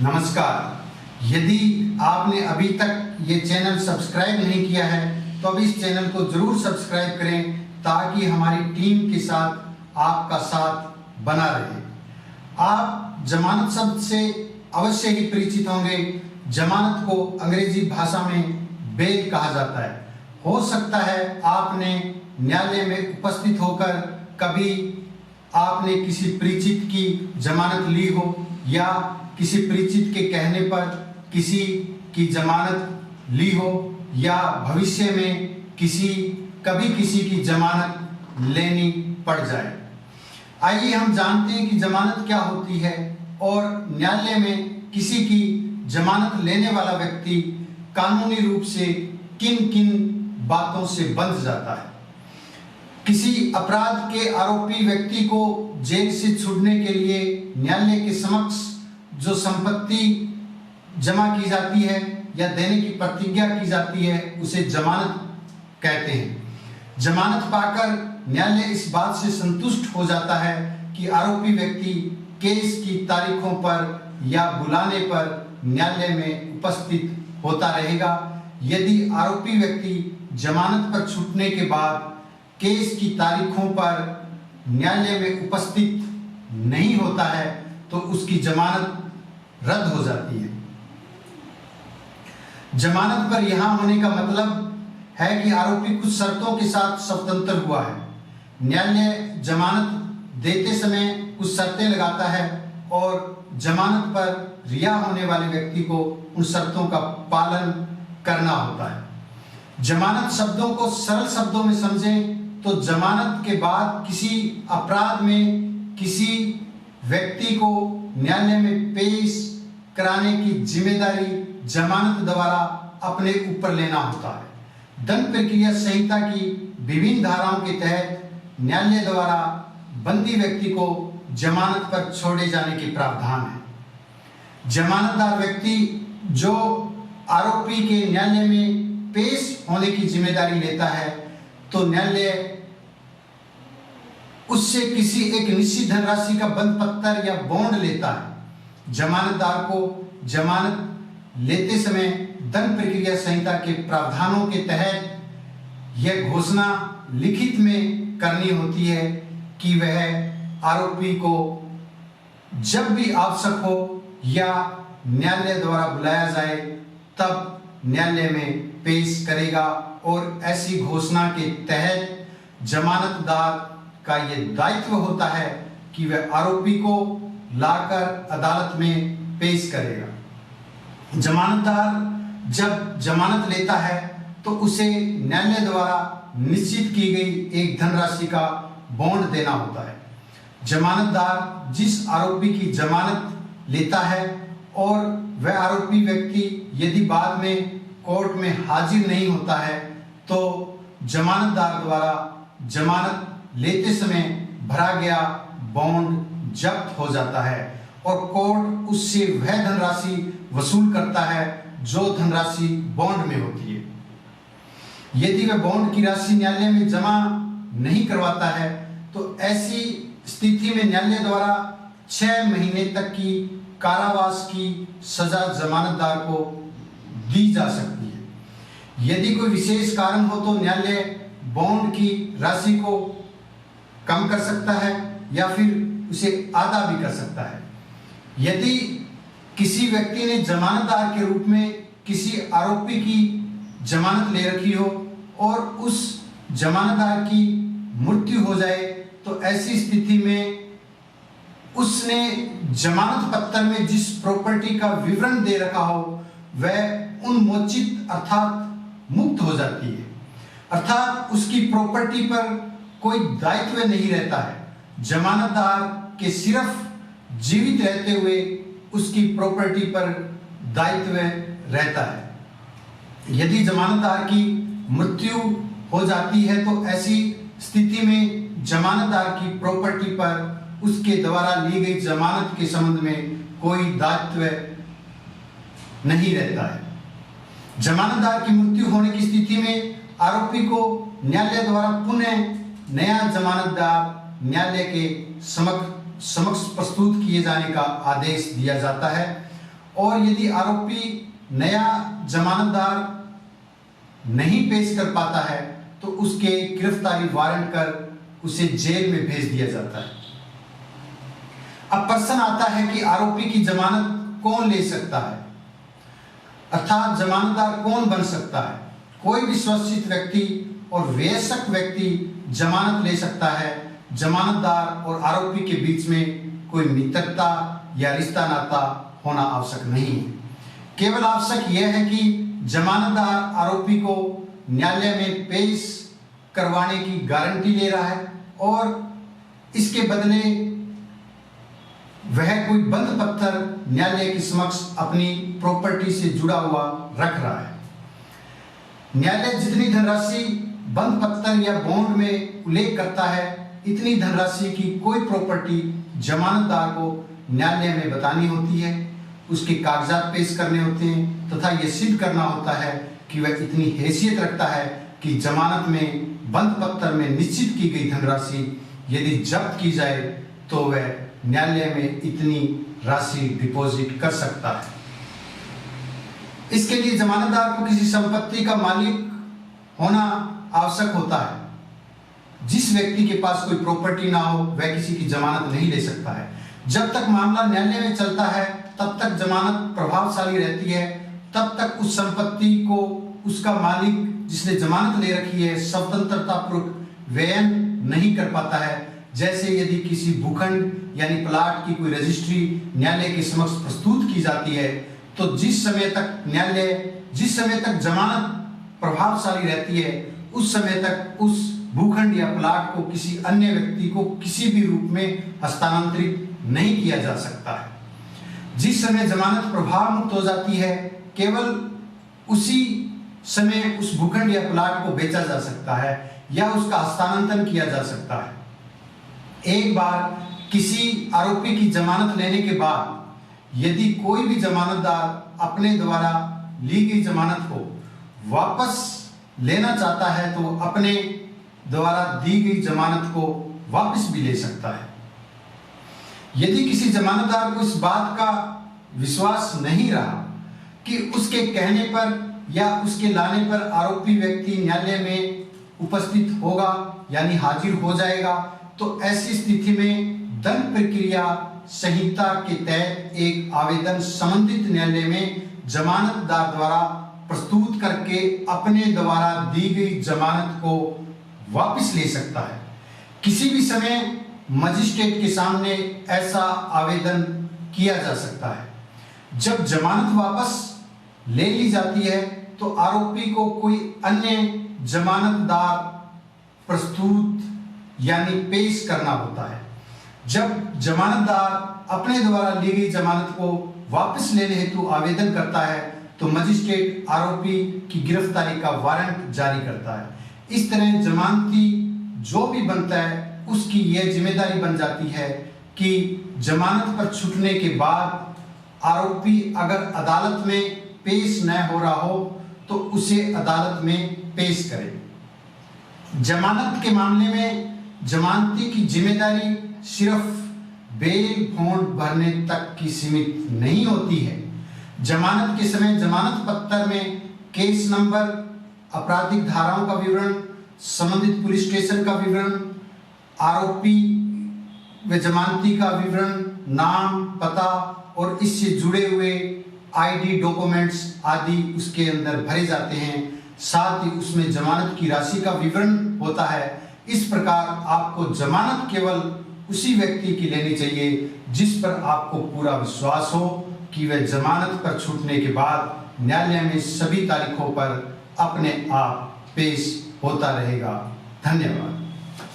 नमस्कार। यदि आपने अभी तक ये चैनल सब्सक्राइब नहीं किया है तो अब इस चैनल को जरूर सब्सक्राइब करें ताकि हमारी टीम के साथ आपका साथ बना रहे। आप जमानत शब्द से अवश्य ही परिचित होंगे। जमानत को अंग्रेजी भाषा में बेल कहा जाता है। हो सकता है आपने न्यायालय में उपस्थित होकर कभी आपने किसी परिचित की जमानत ली हो या किसी परिचित के कहने पर किसी की जमानत ली हो या भविष्य में कभी किसी की जमानत लेनी पड़ जाए। आइए हम जानते हैं कि जमानत क्या होती है और न्यायालय में किसी की जमानत लेने वाला व्यक्ति कानूनी रूप से किन किन बातों से बंध जाता है। किसी अपराध के आरोपी व्यक्ति को जेल से छूटने के लिए न्यायालय के समक्ष जो संपत्ति जमा की जाती है या देने की प्रतिज्ञा की जाती है उसे जमानत कहते हैं। जमानत पाकर न्यायालय इस बात से संतुष्ट हो जाता है कि आरोपी व्यक्ति केस की तारीखों पर या बुलाने पर न्यायालय में उपस्थित होता रहेगा। यदि आरोपी व्यक्ति जमानत पर छूटने के बाद केस की तारीखों पर न्यायालय में उपस्थित नहीं होता है तो उसकी जमानत रद्द हो जाती है। जमानत पर यहां होने का मतलब है कि आरोपी कुछ शर्तों के साथ स्वतंत्र हुआ है। न्यायालय जमानत देते समय कुछ शर्तें लगाता है और जमानत पर रिहा होने वाले व्यक्ति को उन शर्तों का पालन करना होता है। जमानत शब्दों को सरल शब्दों में समझें तो जमानत के बाद किसी अपराध में किसी व्यक्ति को न्यायालय में पेश कराने की जिम्मेदारी जमानत द्वारा अपने ऊपर लेना होता है। दंड प्रक्रिया संहिता की विभिन्न धाराओं के तहत न्यायालय द्वारा बंदी व्यक्ति को जमानत पर छोड़े जाने के प्रावधान है। जमानतदार व्यक्ति जो आरोपी के न्यायालय में पेश होने की जिम्मेदारी लेता है तो न्यायालय उससे किसी एक निश्चित धनराशि का बंद पत्र या बॉन्ड लेता है। जमानतदार को जमानत लेते समय दंड प्रक्रिया संहिता के प्रावधानों के तहत यह घोषणा लिखित में करनी होती है कि वह आरोपी को जब भी आवश्यक हो या न्यायालय द्वारा बुलाया जाए तब न्यायालय में पेश करेगा और ऐसी घोषणा के तहत जमानतदार का यह दायित्व होता है कि वह आरोपी को लाकर अदालत में पेश करेगा। जमानतदार जब जमानत लेता है तो उसे न्यायालय द्वारा निश्चित की गई एक धनराशि का बॉन्ड देना होता है। जमानतदार जिस आरोपी की जमानत लेता है और वह आरोपी व्यक्ति यदि बाद में कोर्ट में हाजिर नहीं होता है तो जमानतदार द्वारा जमानत लेते समय भरा गया बॉन्ड जब्त हो जाता है और कोर्ट उससे वह धनराशि वसूल करता है जो धनराशि बॉन्ड में होती है। यदि वह बॉन्ड की राशि न्यायालय में जमा नहीं करवाता है तो ऐसी स्थिति में न्यायालय द्वारा 6 महीने तक की कारावास की सजा जमानतदार को दी जा सकती है। यदि कोई विशेष कारण हो तो न्यायालय बॉन्ड की राशि को कम कर सकता है या फिर उसे आधा भी कर सकता है। यदि किसी व्यक्ति ने जमानतदार के रूप में किसी आरोपी की जमानत ले रखी हो और उस जमानतदार की मृत्यु हो जाए तो ऐसी स्थिति में उसने जमानत पत्र में जिस प्रॉपर्टी का विवरण दे रखा हो वह उन्मोचित अर्थात मुक्त हो जाती है, अर्थात उसकी प्रॉपर्टी पर कोई दायित्व नहीं रहता है। जमानतदार के सिर्फ जीवित रहते हुए उसकी प्रॉपर्टी पर दायित्व रहता है। यदि जमानतदार की मृत्यु हो जाती है तो ऐसी स्थिति में जमानतदार की प्रॉपर्टी पर उसके द्वारा ली गई जमानत के संबंध में कोई दायित्व नहीं रहता है। जमानतदार की मृत्यु होने की स्थिति में आरोपी को न्यायालय द्वारा पुनः नया जमानतदार न्यायालय के समक्ष प्रस्तुत किए जाने का आदेश दिया जाता है और यदि आरोपी नया जमानतदार नहीं पेश कर पाता है तो उसके गिरफ्तारी वारंट कर उसे जेल में भेज दिया जाता है। अब प्रश्न आता है कि आरोपी की जमानत कौन ले सकता है, अर्थात जमानतदार कौन बन सकता है। कोई विश्वसित व्यक्ति और वयस्क व्यक्ति जमानत ले सकता है। जमानतदार और आरोपी के बीच में कोई मित्रता या रिश्ता नाता होना आवश्यक नहीं है। केवल आवश्यक यह है कि जमानतदार आरोपी को न्यायालय में पेश करवाने की गारंटी ले रहा है और इसके बदले वह कोई बंद पत्थर न्यायालय के समक्ष अपनी प्रॉपर्टी से जुड़ा हुआ रख रहा है। न्यायालय जितनी धनराशि बंद पत्थर या बॉन्ड में उल्लेख करता है, इतनी धनराशि की कोई प्रॉपर्टी जमानतदार को न्यायालय में बतानी होती है, उसके कागजात पेश करने होते हैं तथा यह सिद्ध करना होता है कि वह इतनी हैसियत रखता है कि जमानत में बंद पत्थर में निश्चित की गई धनराशि यदि जब्त की जाए तो वह न्यायालय में इतनी राशि डिपॉजिट कर सकता है। इसके लिए जमानतदार को किसी संपत्ति का मालिक होना आवश्यक होता है। जिस व्यक्ति के पास कोई प्रॉपर्टी ना हो वह किसी की जमानत नहीं ले सकता है। जब तक मामला न्यायालय में चलता है तब तक जमानत प्रभावशाली रहती है, तब तक उस संपत्ति को उसका मालिक जिसने जमानत ले रखी है स्वतंत्रता पूर्वक व्ययन नहीं कर पाता है। जैसे यदि किसी भूखंड यानी प्लाट की कोई रजिस्ट्री न्यायालय के समक्ष प्रस्तुत की जाती है तो जिस समय तक जमानत प्रभावशाली रहती है उस समय तक उस भूखंड या प्लाट को किसी अन्य व्यक्ति को किसी भी रूप में हस्तांतरित नहीं किया जा सकता है। जिस समय जमानत प्रभाव मुक्त हो जाती है केवल उसी समय उस भूखंड या प्लाट को बेचा जा सकता है या उसका हस्तांतरण किया जा सकता है। एक बार किसी आरोपी की जमानत लेने के बाद यदि कोई भी जमानतदार अपने द्वारा ली गई जमानत को वापस लेना चाहता है तो अपने द्वारा दी गई जमानत को वापस भी ले सकता है। यदि किसी जमानतदार को इस बात का विश्वास नहीं रहा कि उसके कहने पर या उसके लाने पर आरोपी व्यक्ति न्यायालय में उपस्थित होगा यानी हाजिर हो जाएगा तो ऐसी स्थिति में दंड प्रक्रिया संहिता के तहत एक आवेदन संबंधित न्यायालय में जमानतदार द्वारा प्रस्तुत करके अपने द्वारा दी गई जमानत को वापस ले सकता है। किसी भी समय मजिस्ट्रेट के सामने ऐसा आवेदन किया जा सकता है। जब जमानत वापस ले ली जाती है तो आरोपी को कोई अन्य जमानतदार प्रस्तुत यानी पेश करना होता है। जब जमानतदार अपने द्वारा ली गई जमानत को वापस लेने हेतु आवेदन करता है तो मजिस्ट्रेट आरोपी की गिरफ्तारी का वारंट जारी करता है। इस तरह जमानती जो भी बनता है उसकी यह जिम्मेदारी बन जाती है कि जमानत पर छूटने के बाद आरोपी अगर अदालत में पेश न हो रहा हो तो उसे अदालत में पेश करे। जमानत के मामले में जमानती की जिम्मेदारी सिर्फ बेल बॉन्ड भरने तक की सीमित नहीं होती है। जमानत के समय जमानत पत्र में केस नंबर, आपराधिक धाराओं का विवरण, संबंधित पुलिस स्टेशन का विवरण, आरोपी व जमानती का विवरण, नाम, पता और इससे जुड़े हुए आईडी डॉक्यूमेंट्स आदि उसके अंदर भरे जाते हैं। साथ ही उसमें जमानत की राशि का विवरण होता है। इस प्रकार आपको जमानत केवल उसी व्यक्ति की लेनी चाहिए जिस पर आपको पूरा विश्वास हो कि वह जमानत पर छूटने के बाद न्यायालय में सभी तारीखों पर अपने आप पेश होता रहेगा। धन्यवाद।